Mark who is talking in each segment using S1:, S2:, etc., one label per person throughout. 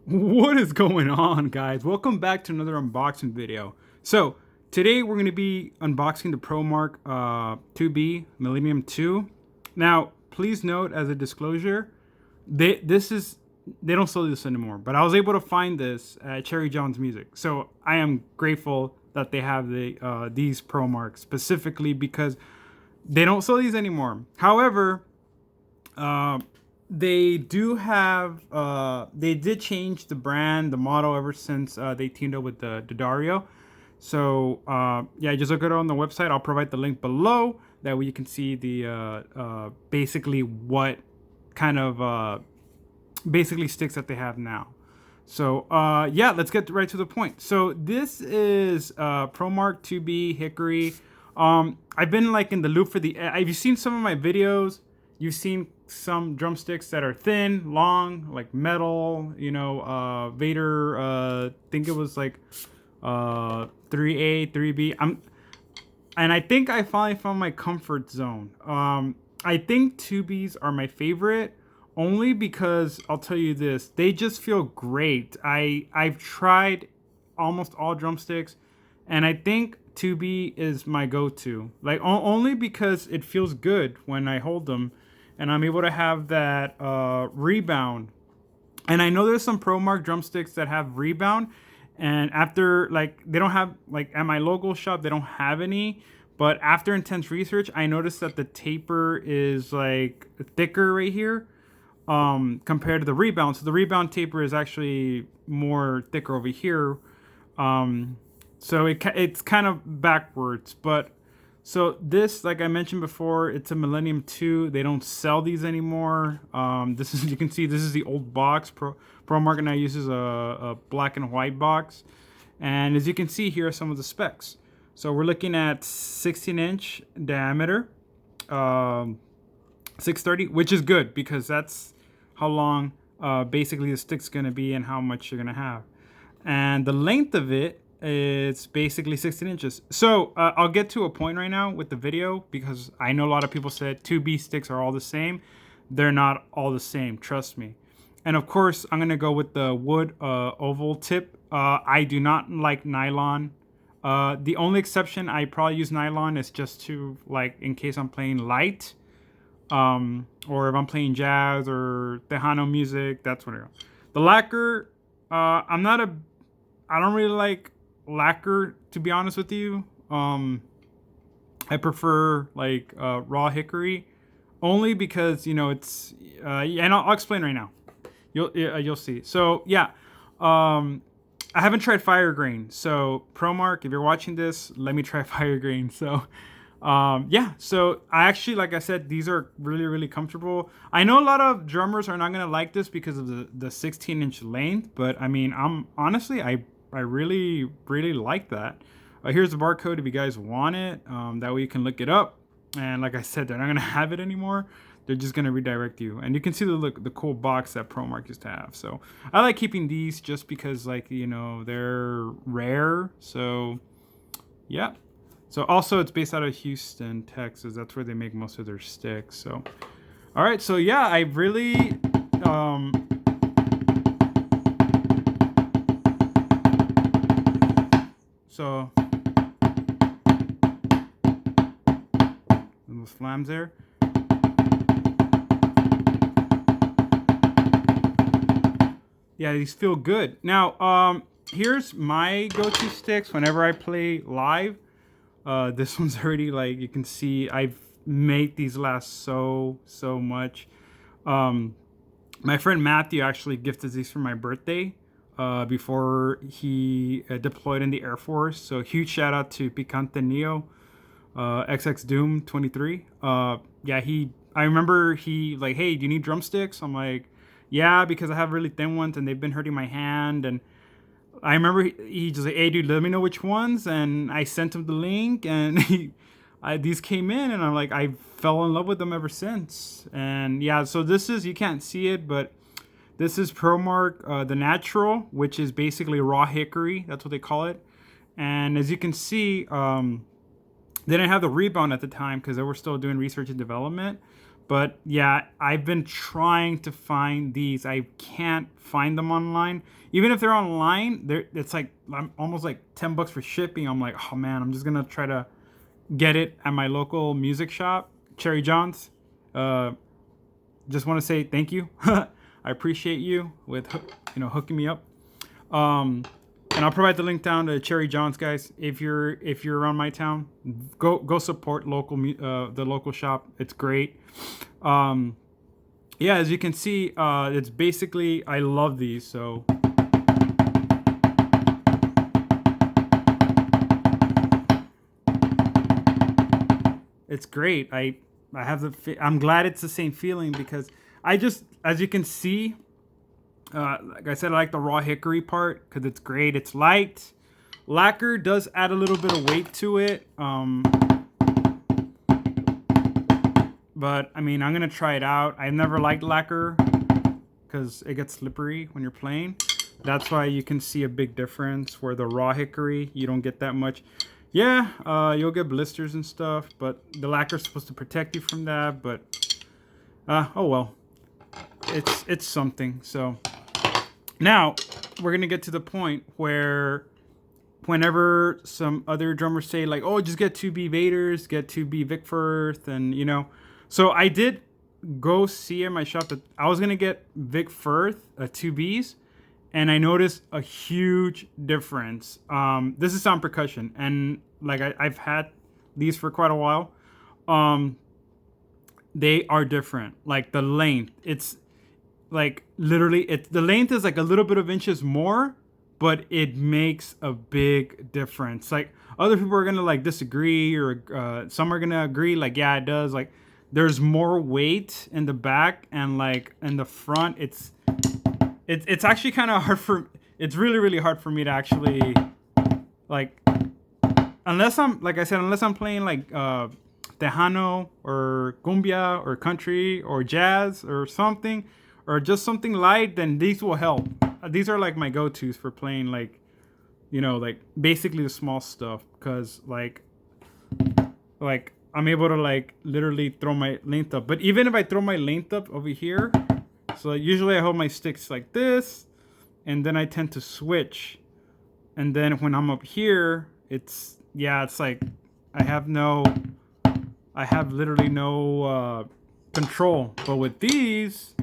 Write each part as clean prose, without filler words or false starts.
S1: What is going on, guys? Welcome back to another unboxing video. So today we're going to be unboxing the ProMark 2B Millenium 2. Now please note, as a disclosure, they don't sell this anymore, but I was able to find this at Cherry John's Music, so I am grateful that they have these ProMarks specifically because they don't sell these anymore. However, they do have they did change the brand, the model, ever since they teamed up with the Dario. So yeah, just look it on the website. I'll provide the link below, that way you can see the basically what kind of basically sticks that they have now. So yeah, let's get right to the point. So this is ProMark 2B Hickory. I've been like in the loop for the. Have you seen some of my videos? You've seen some drumsticks that are thin, long, like metal. You know, Vader. I think it was like 3A, 3B. And I think I finally found my comfort zone. I think 2Bs are my favorite, only because I'll tell you this, they just feel great. I've tried almost all drumsticks, and I think 2B is my go-to. Like only because it feels good when I hold them, and I'm able to have that rebound. And I know there's some ProMark drumsticks that have rebound, and after, like, they don't have, like, at my local shop they don't have any. But after intense research, I noticed that the taper is like thicker right here, compared to the rebound. So the rebound taper is actually more thicker over here. So it's kind of backwards. But so this, like I mentioned before, it's a Millenium 2. They don't sell these anymore. This is, you can see, this is the old box. ProMark now uses a black and white box. And as you can see, here are some of the specs. So we're looking at 16-inch diameter, 630, which is good because that's how long basically the stick's gonna be and how much you're gonna have. And the length of it is basically 16 inches. So I'll get to a point right now with the video, because I know a lot of people said 2B sticks are all the same. They're not all the same, trust me. And of course, I'm gonna go with the wood oval tip. I do not like nylon. The only exception I probably use nylon is just to, like, in case I'm playing light, or if I'm playing jazz or Tejano music, that's what I go. The lacquer, I don't really like lacquer, to be honest with you. I prefer like raw hickory, only because, you know, it's and I'll explain right now. You'll see. So yeah, I haven't tried fire grain. So ProMark, if you're watching this, let me try fire grain. So yeah, so I actually, like I said, these are really, really comfortable. I know a lot of drummers are not gonna like this because of the 16-inch length, but I mean, I really, really like that. Here's the barcode if you guys want it. That way you can look it up. And like I said, they're not gonna have it anymore. They're just gonna redirect you, and you can see the cool box that ProMark used to have. So I like keeping these just because, like, you know, they're rare. So yeah. So also, it's based out of Houston, Texas. That's where they make most of their sticks. So all right. So yeah, I really so those flams there. Yeah, these feel good. Now, here's my go-to sticks whenever I play live. This one's already, like, you can see, I've made these last so much. My friend Matthew actually gifted these for my birthday before he deployed in the Air Force. So huge shout out to Picante Neo, XX Doom 23. Yeah, I remember he like, hey, do you need drumsticks? I'm like, yeah, because I have really thin ones and they've been hurting my hand. And I remember he just like, hey, dude, let me know which ones. And I sent him the link, and these came in, and I'm like, I fell in love with them ever since. And yeah, so this is, you can't see it, but this is ProMark, the Natural, which is basically raw hickory. That's what they call it. And as you can see, they didn't have the rebound at the time because they were still doing research and development. But yeah, I've been trying to find these. I can't find them online. Even if they're online, it's like I'm almost like $10 for shipping. I'm like, oh man, I'm just gonna try to get it at my local music shop, Cherry John's. Just want to say thank you. I appreciate you with hooking me up. And I'll provide the link down to Cherry John's, guys. If you're around my town, go support the local shop. It's great. Yeah, as you can see, it's basically, I love these. So it's great. I have I'm glad it's the same feeling because as you can see, like I said, I like the raw hickory part because it's great. It's light. Lacquer does add a little bit of weight to it. But I mean, I'm gonna try it out. I've never liked lacquer because it gets slippery when you're playing. That's why you can see a big difference where the raw hickory, you don't get that much. Yeah, you'll get blisters and stuff, but the lacquer is supposed to protect you from that. But oh well, it's something. So now we're gonna get to the point where whenever some other drummers say like, oh, just get 2B Vaders, get 2B Vic Firth, and so I did go see in my shop that I was gonna get Vic Firth 2Bs, and I noticed a huge difference. This is sound percussion, and like I've had these for quite a while. They are different. Like the length, it's like literally, the length is like a little bit of inches more, but it makes a big difference. Like other people are gonna like disagree, or some are gonna agree. Like yeah, it does. Like there's more weight in the back, and like in the front, it's actually kind of hard for. It's really hard for me to actually like, unless I'm playing like Tejano or cumbia or country or jazz or something, or just something light, then these will help. These are like my go-tos for playing like, like basically the small stuff, because like I'm able to like literally throw my length up. But even if I throw my length up over here, so usually I hold my sticks like this, and then I tend to switch. And then when I'm up here, it's like I have literally no control. But with these,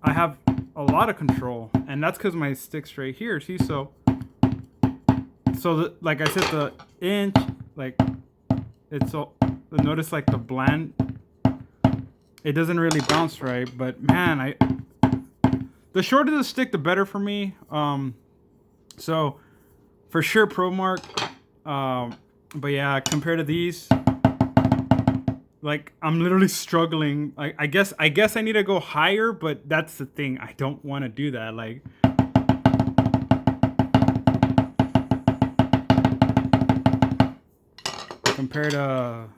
S1: I have a lot of control, and that's because my stick's right here. See, so like I said, the inch, like it's so notice like the blend, it doesn't really bounce right. But man, the shorter the stick, the better for me. So for sure Pro Mark. But yeah, compared to these, like I'm literally struggling. I guess I need to go higher, but that's the thing. I don't want to do that. Like compared to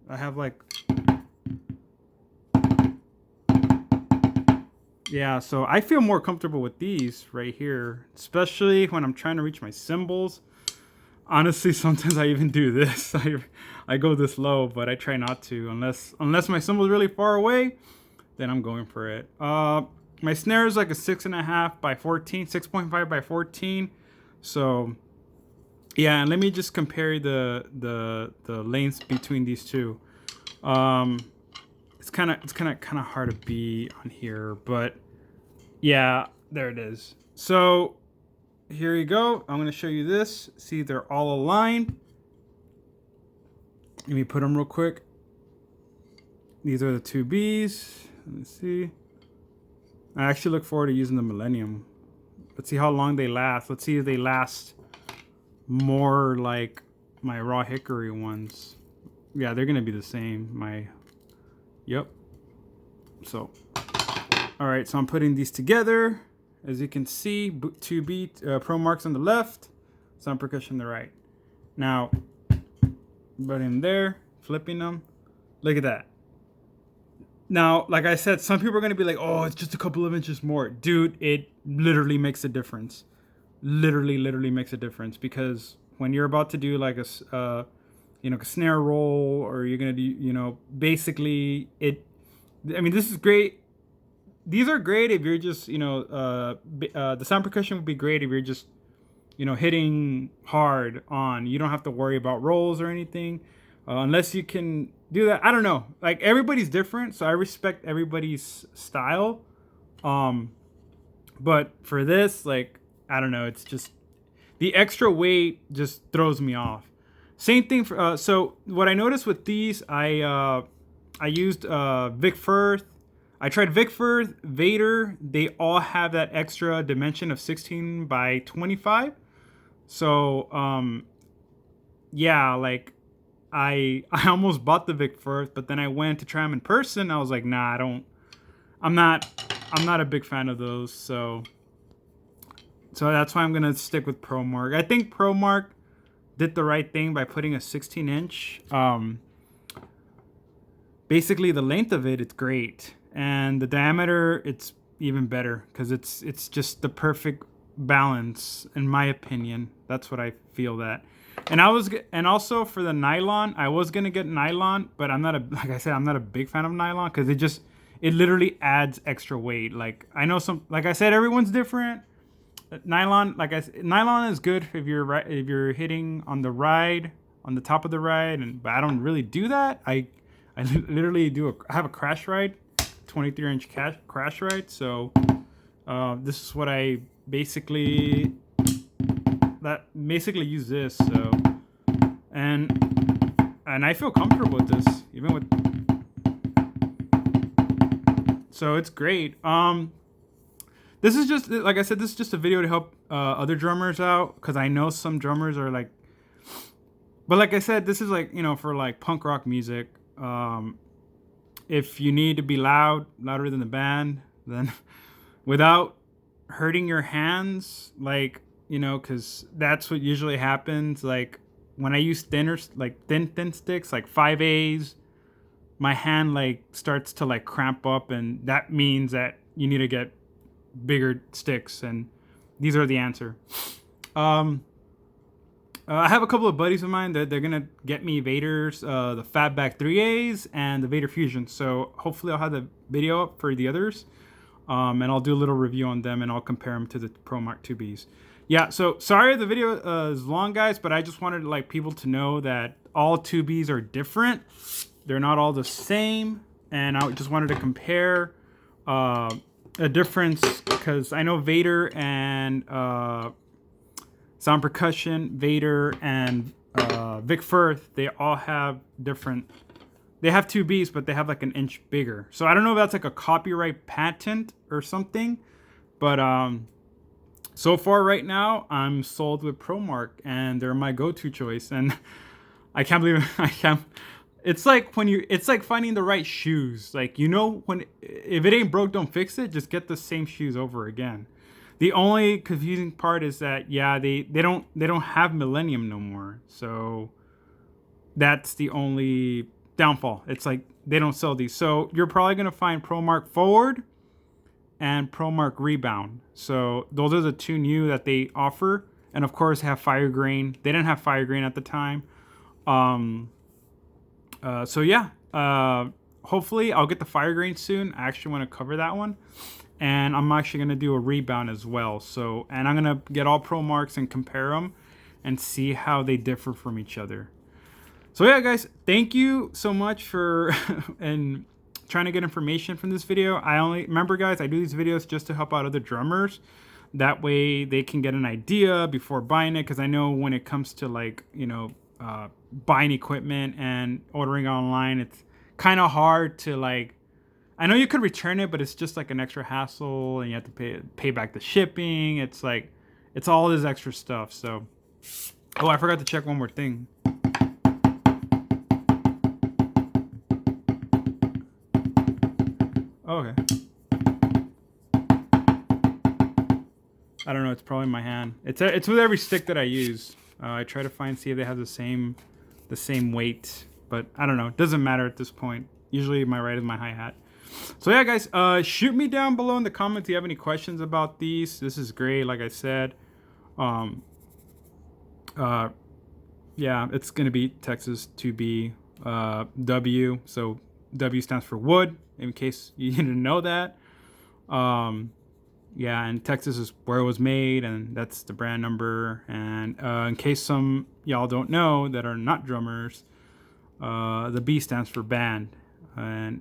S1: I have like, yeah, so I feel more comfortable with these right here, especially when I'm trying to reach my cymbals. Honestly, sometimes I even do this. I go this low, but I try not to unless my cymbal's really far away, then I'm going for it. My snare is like a 6.5 by 14, 6.5 by 14. So yeah, and let me just compare the lengths between these two. It's kind of hard to be on here, but yeah, there it is. So here you go. I'm going to show you this. See, they're all aligned. Let me put them real quick. These are the 2Bs. Let me see. I actually look forward to using the Millenium. Let's see how long they last. Let's see if they last more like my raw hickory ones. Yeah, they're going to be the same. Yep. So, all right. So I'm putting these together. As you can see, 2B Pro Marks on the left, sound percussion on the right. Now, put in there, flipping them. Look at that. Now, like I said, some people are going to be like, oh, it's just a couple of inches more. Dude, it literally makes a difference. Literally makes a difference, because when you're about to do like a snare roll, or you're gonna do, basically it. I mean, this is great. These are great if you're just, the sound percussion would be great if you're just, hitting hard on. You don't have to worry about rolls or anything, unless you can do that. I don't know. Like, everybody's different, so I respect everybody's style. But for this, like, I don't know. It's just the extra weight just throws me off. Same thing for so what I noticed with these, I used Vic Firth. I tried Vic Firth, Vader. They all have that extra dimension of 16 by 25. So yeah, like I almost bought the Vic Firth, but then I went to try them in person. I was like, nah, I'm not a big fan of those. So that's why I'm gonna stick with ProMark. I think ProMark did the right thing by putting a 16-inch. Basically, the length of it's great, and the diameter, it's even better because it's just the perfect balance, in my opinion. That's what I feel that. And also for the nylon, I was gonna get nylon, but I'm not like I said, I'm not a big fan of nylon because it literally adds extra weight. Like, I know like I said, everyone's different. Nylon, nylon is good if you're hitting on the top of the ride, but I don't really do that. I literally I have a crash ride, 23-inch crash ride. So this is what I basically use this. So and I feel comfortable with this, even with. So it's great. This is just, like I said, this is just a video to help other drummers out, because I know some drummers are like, but like I said, this is like, for like punk rock music. If you need to be louder than the band, then without hurting your hands, like, because that's what usually happens. Like, when I use thin sticks, like 5As, my hand like starts to like cramp up, and that means that you need to get bigger sticks, and these are the answer. I have a couple of buddies of mine that they're gonna get me Vader's, the Fatback 3As and the Vader Fusion. So hopefully I'll have the video up for the others, and I'll do a little review on them, and I'll compare them to the ProMark 2Bs. Yeah, so sorry the video is long, guys, but I just wanted like people to know that all 2Bs are different. They're not all the same, and I just wanted to compare a difference, because I know Vader and Sound Percussion, Vader and Vic Firth, they all have different. They have 2Bs, but they have like an inch bigger. So I don't know if that's like a copyright patent or something, but so far right now I'm sold with ProMark, and they're my go-to choice. And I can't believe I can't. It's like it's like finding the right shoes. Like, if it ain't broke, don't fix it. Just get the same shoes over again. The only confusing part is that, yeah, they don't have Millenium no more. So that's the only downfall. It's like they don't sell these. So you're probably gonna find ProMark Forward and ProMark Rebound. So those are the two new that they offer, and of course have Fire Grain. They didn't have Fire Grain at the time. So yeah, hopefully I'll get the Fire Grain soon. I actually want to cover that one, and I'm actually going to do a Rebound as well. So, and I'm going to get all ProMarks and compare them and see how they differ from each other. So yeah, guys, thank you so much for and trying to get information from this video. Remember, guys, I do these videos just to help out other drummers. That way they can get an idea before buying it, because I know when it comes to like, buying equipment and ordering online, it's kind of hard to like. I know you could return it, but it's just like an extra hassle, and you have to pay back the shipping. It's like, it's all this extra stuff. So, oh, I forgot to check one more thing. Oh, okay. I don't know. It's probably my hand. It's with every stick that I use. I try to see if they have the same weight, but I don't know. It doesn't matter at this point. Usually my right is my hi-hat. So yeah, guys, shoot me down below in the comments if you have any questions about these. This is great, like I said. yeah, it's gonna be Texas 2B W. So W stands for wood, in case you didn't know that. Yeah, and Texas is where it was made, and that's the brand number. And in case some y'all don't know that are not drummers, the B stands for band. And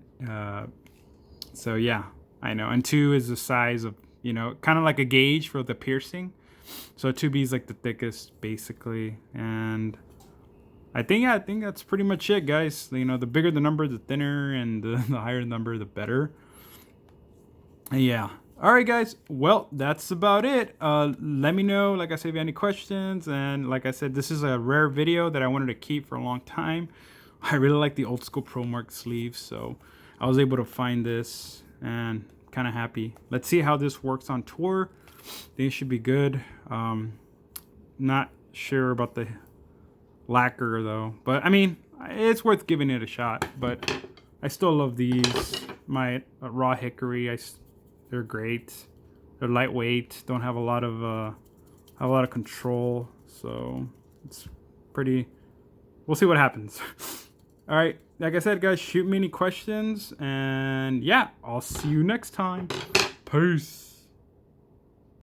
S1: so yeah, I know. And 2 is the size of, kind of like a gauge for the piercing. So 2B is like the thickest, basically. And I think that's pretty much it, guys. The bigger the number, the thinner, and the higher the number, the better. Yeah. All right, guys. Well, that's about it. Let me know, like I said, if you have any questions. And like I said, this is a rare video that I wanted to keep for a long time. I really like the old school ProMark sleeves, so I was able to find this and kind of happy. Let's see how this works on tour. I think it should be good. Not sure about the lacquer though, but I mean, it's worth giving it a shot. But I still love these. My raw hickory, they're great. They're lightweight, don't have a lot of control, so it's pretty. We'll see what happens. All right, like I said, guys, shoot me any questions, and yeah, I'll see you next time. Peace.